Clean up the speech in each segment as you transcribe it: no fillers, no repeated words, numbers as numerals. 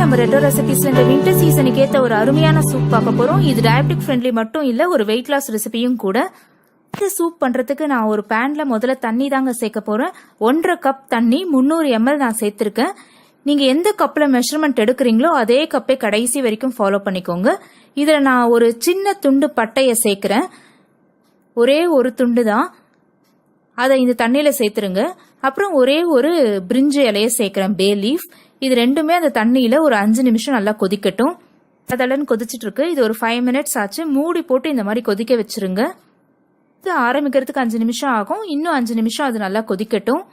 நம்ம ரெட்ரோ ரெசிபிஸ்ல இந்த வின்டர் சீசனுக்கு ஏற்ற ஒரு அருமையான சூப் பார்க்க போறோம். இது டயபெட்டிக் ஃப்ரெண்ட்லி மட்டும் இல்ல, ஒரு வெயிட் லாஸ் ரெசிபியும் கூட. இந்த சூப் பண்றதுக்கு நான் ஒரு பேன்ல முதல்ல தண்ணி தாங்க சேர்க்க போறேன். 1.5 கப் தண்ணி 300 ml நான் சேர்த்திருக்கேன். நீங்க எந்த கப்ல மெஷர்மெண்ட் எடுக்கிறீங்களோ அதே கப்பை கடைசி வரைக்கும் ஃபாலோ பண்ணிக்கோங்க. இதுல நான் ஒரு சின்ன துண்டு பட்டையை சேர்க்கிறேன். ஒரே ஒரு துண்டு தான், அதை இந்த தண்ணியில சேர்த்துருங்க. அப்புறம் ஒரே ஒரு பிரிஞ்சு இலையை சேர்க்கிறேன், பே லீஃப். இது ரெண்டுமே அந்த தண்ணியில ஒரு 5 நிமிஷம் நல்லா கொதிக்கட்டும். அதெல்லாம் கொதிச்சிட்டு இருக்கு. இது ஒரு 5 மினிட்ஸ் ஆச்சு. மூடி போட்டு இந்த மாதிரி கொதிக்க வச்சிருங்க. இது ஆரம்பிக்கிறதுக்கு 5 நிமிஷம் ஆகும். இன்னும் 5 நிமிஷம் அது நல்லா கொதிக்கட்டும்.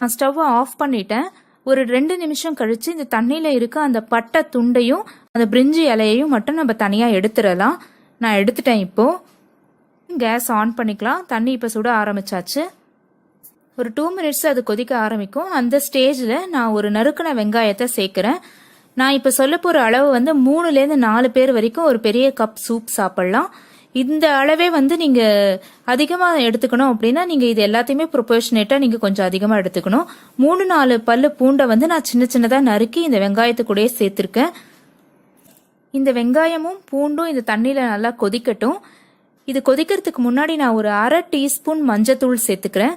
நான் ஸ்டவ்வை ஆஃப் பண்ணிட்டேன். ஒரு 2 நிமிஷம் கழிச்சு இந்த தண்ணியில இருக்க அந்த பட்டை துண்டையும் அந்த பிரிஞ்சு இலையையும் மட்டும் நம்ம தனியா எடுத்துடலாம். நான் எடுத்துட்டேன். இப்போ கேஸ் ஆன் பண்ணிக்கலாம். தண்ணி இப்போ சுட ஆரம்பிச்சாச்சு. ஒரு 2 மினிட்ஸ் அது கொதிக்க ஆரம்பிக்கும். அந்த ஸ்டேஜில் நான் ஒரு நறுக்கின வெங்காயத்தை சேர்க்குறேன். நான் இப்போ சொல்ல போகிற அளவு வந்து 3லேருந்து 4 பேர் வரைக்கும் ஒரு பெரிய கப் சூப் சாப்பிட்லாம். இந்த அளவே வந்து நீங்கள் அதிகமாக எடுத்துக்கணும் அப்படின்னா நீங்கள் இது எல்லாத்தையுமே ப்ரொபோர்ஷனேட்டாக நீங்கள் கொஞ்சம் அதிகமாக எடுத்துக்கணும். 3-4 பல்லு பூண்டை வந்து நான் சின்ன சின்னதாக நறுக்கி இந்த வெங்காயத்துக்கூடயே சேர்த்துருக்கேன். இந்த வெங்காயமும் பூண்டும் இந்த தண்ணியில் நல்லா கொதிக்கட்டும். இது கொதிக்கிறதுக்கு முன்னாடி நான் ஒரு 1/2 டீஸ்பூன் மஞ்சத்தூள் சேர்த்துக்கிறேன்.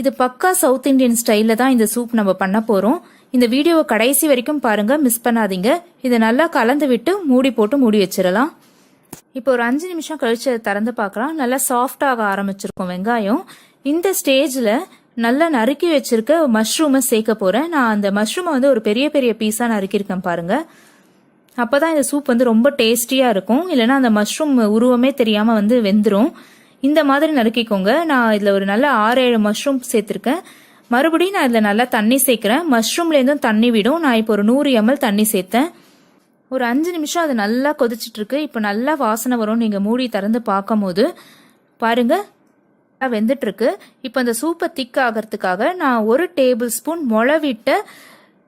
இது பக்கா சவுத் இண்டியன் ஸ்டைலில் தான் இந்த சூப் நம்ம பண்ண போகிறோம். இந்த வீடியோவை கடைசி வரைக்கும் பாருங்க, மிஸ் பண்ணாதீங்க. இதை நல்லா கலந்து விட்டு மூடி போட்டு மூடி வச்சிடலாம். இப்போ ஒரு 5 நிமிஷம் கழிச்சு அதை திறந்து பார்க்கலாம். நல்லா சாஃப்டாக ஆரம்பிச்சிருக்கும் வெங்காயம். இந்த ஸ்டேஜில் நல்லா நறுக்கி வச்சிருக்க மஷ்ரூமை சேர்க்க போகிறேன். நான் அந்த மஷ்ரூமை வந்து ஒரு பெரிய பெரிய பீஸாக நறுக்கியிருக்கேன் பாருங்க. அப்போதான் இந்த சூப் வந்து ரொம்ப டேஸ்டியாக இருக்கும். இல்லைன்னா அந்த மஷ்ரூம் உருவமே தெரியாமல் வந்து வெந்துடும். இந்த மாதிரி நறுக்கிக்கோங்க. நான் இதில் ஒரு நல்ல 6-7 மஷ்ரூம் சேர்த்துருக்கேன். மறுபடியும் நான் இதில் நல்லா தண்ணி சேர்க்குறேன். மஷ்ரூம்லேருந்தும் தண்ணி விடும். நான் இப்போ ஒரு 100 ml தண்ணி சேர்த்தேன். ஒரு 5 நிமிஷம் அது நல்லா கொதிச்சிட்டு இருக்கு. இப்போ நல்லா வாசனை வரும். நீங்கள் மூடி திறந்து பார்க்கும் போது பாருங்க, வெந்துட்டு இருக்கு. இப்போ அந்த சூப்பை திக் ஆகிறதுக்காக நான் 1 டேபிள் ஸ்பூன் முளவிட்ட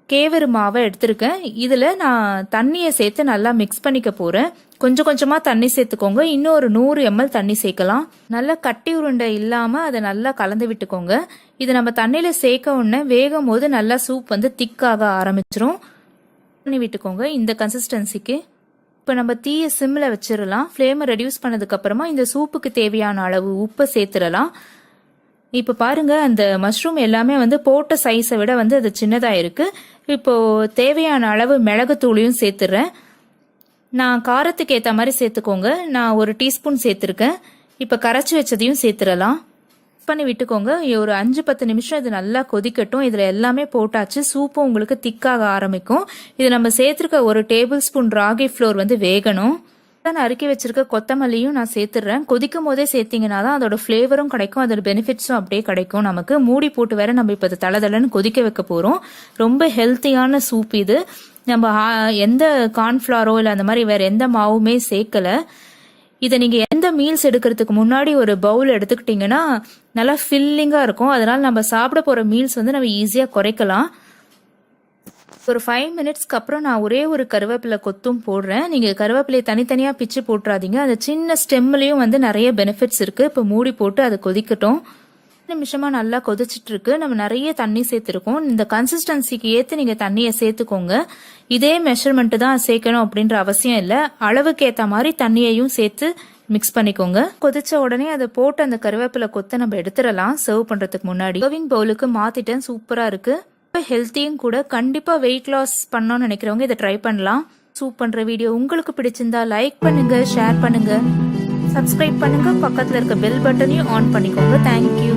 கேவரு மாவை எடுத்திருக்கேன். இதில் நான் தண்ணியை சேர்த்து நல்லா மிக்ஸ் பண்ணிக்க போகிறேன். கொஞ்சம் கொஞ்சமாக தண்ணி சேர்த்துக்கோங்க. இன்னும் ஒரு 100 ml தண்ணி சேர்க்கலாம். நல்லா கட்டி உருண்டை இல்லாமல் அதை நல்லா கலந்து விட்டுக்கோங்க. இது நம்ம தண்ணியில் சேர்க்க உடனே வேகும் போது நல்லா சூப் வந்து திக்காக ஆரம்பிச்சிரும். பண்ணி விட்டுக்கோங்க இந்த கன்சிஸ்டன்சிக்கு. இப்போ நம்ம தீயை சிம்மில் வச்சிடலாம். ஃப்ளேமை ரெடியூஸ் பண்ணதுக்கப்புறமா இந்த சூப்புக்கு தேவையான அளவு உப்பை சேர்த்துடலாம். இப்போ பாருங்க, அந்த மஷ்ரூம் எல்லாமே வந்து போட்ட சைஸை விட வந்து அது சின்னதாக இருக்கு. இப்போ தேவையான அளவு மிளகுத்தூளையும் சேர்த்துடுறேன். நான் காரத்துக்கு ஏற்ற மாதிரி சேர்த்துக்கோங்க. நான் 1 டீஸ்பூன் சேர்த்துருக்கேன். இப்போ கரைச்சி வச்சதையும் சேர்த்துடலாம். பண்ணி விட்டுக்கோங்க. ஒரு 5-10 நிமிஷம் இது நல்லா கொதிக்கட்டும். இதில் எல்லாமே போட்டாச்சு. சூப்பும் உங்களுக்கு திக்காக ஆரம்பிக்கும். இது நம்ம சேர்த்துருக்க 1 டேபிள் ஸ்பூன் ராகி ஃப்ளோர் வந்து வேகணும். நான் அறுக்கி வச்சிருக்க கொத்தமல்லியும் நான் சேர்த்துடுறேன். கொதிக்கும் போதே சேர்த்திங்கன்னா தான் அதோட ஃப்ளேவரும் கிடைக்கும், அதோட பெனிஃபிட்ஸும் அப்படியே கிடைக்கும் நமக்கு. மூடி போட்டு வேற நம்ம இப்போ தளதளன்னு கொதிக்க வைக்க போகிறோம். ரொம்ப ஹெல்த்தியான சூப் இது. நம்ம எந்த கார்ன்ஃப்ளாரோ இல்லை அந்த மாதிரி வேற எந்த மாவுமே சேர்க்கலை. இதை நீங்கள் எந்த மீல்ஸ் எடுக்கிறதுக்கு முன்னாடி ஒரு பவுல் எடுத்துக்கிட்டிங்கன்னா நல்லா ஃபில்லிங்காக இருக்கும். அதனால் நம்ம சாப்பிட போகிற மீல்ஸ் வந்து நம்ம ஈஸியாக குறைக்கலாம். ஒரு 5 மினிட்ஸ்க்கு அப்புறம் நான் ஒரே ஒரு கருவேப்பிலை கொத்தும் போடுறேன். நீங்கள் கருவேப்பிலையை தனித்தனியாக பிச்சு போட்டுறாதீங்க. அந்த சின்ன ஸ்டெம்லேயும் வந்து நிறைய பெனிஃபிட்ஸ் இருக்குது. இப்போ மூடி போட்டு அதை கொதிக்கட்டும். நிமிஷமாக நல்லா கொதிச்சிட்டு இருக்கு. நம்ம நிறைய தண்ணி சேர்த்துருக்கோம். இந்த கன்சிஸ்டன்சிக்கு ஏற்று நீங்கள் தண்ணியை சேர்த்துக்கோங்க. இதே மெஷர்மெண்ட் தான் சேர்க்கணும் அப்படின்ற அவசியம் இல்லை. அளவுக்கு ஏற்ற மாதிரி தண்ணியையும் சேர்த்து மிக்ஸ் பண்ணிக்கோங்க. கொதிச்ச உடனே அதை போட்டு அந்த கருவேப்பிலை கொத்தை நம்ம எடுத்துடலாம். சர்வ் பண்ணுறதுக்கு முன்னாடி சர்விங் பவுலுக்கு மாற்றிட்டேன். சூப்பராக இருக்கு. ஹெல்த்தியும் கூட. கண்டிப்பா வெயிட் லாஸ் பண்ணணும்னு நினைக்கிறவங்க இதை ட்ரை பண்ணலாம். சூப் பண்ற வீடியோ உங்களுக்கு பிடிச்சிருந்தா லைக் பண்ணுங்க, ஷேர் பண்ணுங்க, சப்ஸ்கிரைப் பண்ணுங்க. பக்கத்துல இருக்க பெல் பட்டனையும் ஆன் பண்ணிக்கோங்க. தேங்க்யூ.